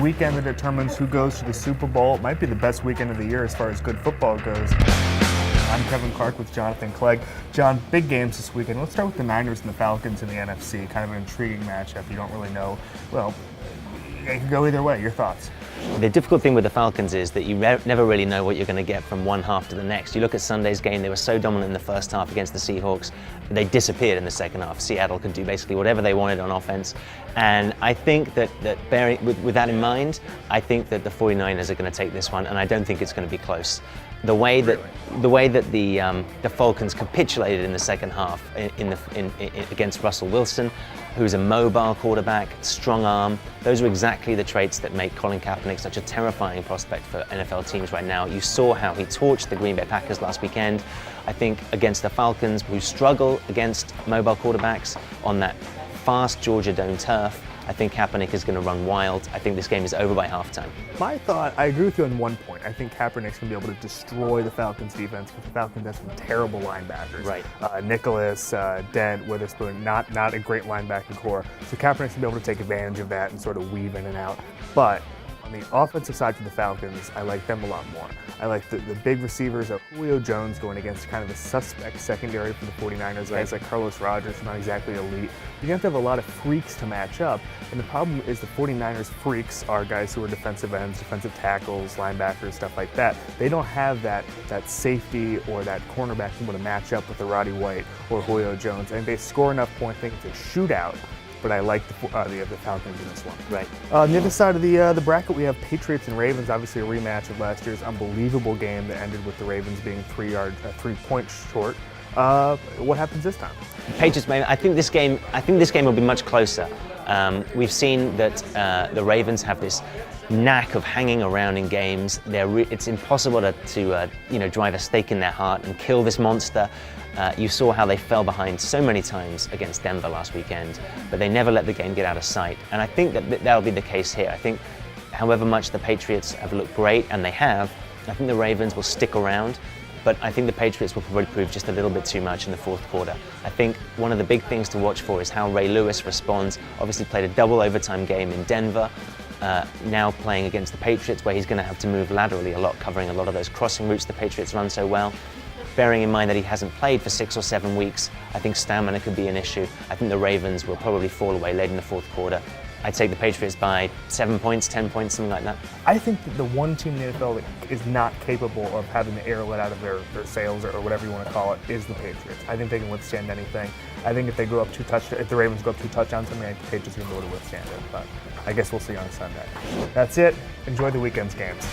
weekend that determines who goes to the Super Bowl. It might be the best weekend of the year as far as good football goes. I'm Kevin Clark with Jonathan Clegg. John, big games this weekend. Let's start with the Niners and the Falcons in the NFC. Kind of an intriguing matchup. You don't really know. Well, it can go either way. Your thoughts? The difficult thing with the Falcons is that you never really know what you're going to get from one half to the next. You look at Sunday's game, they were so dominant in the first half against the Seahawks, they disappeared in the second half. Seattle could do basically whatever they wanted on offense. And I think that bearing with that in mind, I think that the 49ers are going to take this one, and I don't think it's going to be close. The way that the Falcons capitulated in the second half against Russell Wilson, who's a mobile quarterback, strong arm, those are exactly the traits that make Colin Kaepernick such a terrifying prospect for NFL teams right now. You saw how he torched the Green Bay Packers last weekend. I think against the Falcons, who struggle against mobile quarterbacks on that fast Georgia Dome turf, I think Kaepernick is going to run wild. I think this game is over by halftime. My thought, I agree with you on one point. I think Kaepernick's going to be able to destroy the Falcons defense because the Falcons have some terrible linebackers. Right. Nicholas, Dent, Witherspoon, not a great linebacking core. So Kaepernick's going to be able to take advantage of that and sort of weave in and out. But on the offensive side for the Falcons, I like them a lot more. I like the big receivers of Julio Jones going against kind of the suspect secondary for the 49ers. Guys like Carlos Rogers, not exactly elite. You're going to have a lot of freaks to match up. And the problem is the 49ers freaks are guys who are defensive ends, defensive tackles, linebackers, stuff like that. They don't have that safety or that cornerback able to match up with the Roddy White or Julio Jones. And they score enough points. I think it's a shootout. But I like the Falcons in this one. Right. On the other side of the bracket, we have Patriots and Ravens. Obviously, a rematch of last year's unbelievable game that ended with the Ravens being 3 points short. What happens this time? Patriots. I think this game will be much closer. We've seen that the Ravens have this knack of hanging around in games. It's impossible to drive a stake in their heart and kill this monster. You saw how they fell behind so many times against Denver last weekend, but they never let the game get out of sight. And I think that'll be the case here. I think however much the Patriots have looked great, and they have, I think the Ravens will stick around, but I think the Patriots will probably prove just a little bit too much in the fourth quarter. I think one of the big things to watch for is how Ray Lewis responds. Obviously played a double overtime game in Denver, now playing against the Patriots, where he's going to have to move laterally a lot, covering a lot of those crossing routes the Patriots run so well. Bearing in mind that he hasn't played for 6 or 7 weeks, I think stamina could be an issue. I think the Ravens will probably fall away late in the fourth quarter. I'd take the Patriots by 7 points, 10 points, something like that. I think that the one team in the NFL that is not capable of having the air let out of their sails or whatever you want to call it is the Patriots. I think they can withstand anything. I think if they go up if the Ravens go up 2 touchdowns, I think the Patriots are going to be able to withstand it. But I guess we'll see on Sunday. That's it. Enjoy the weekend's games.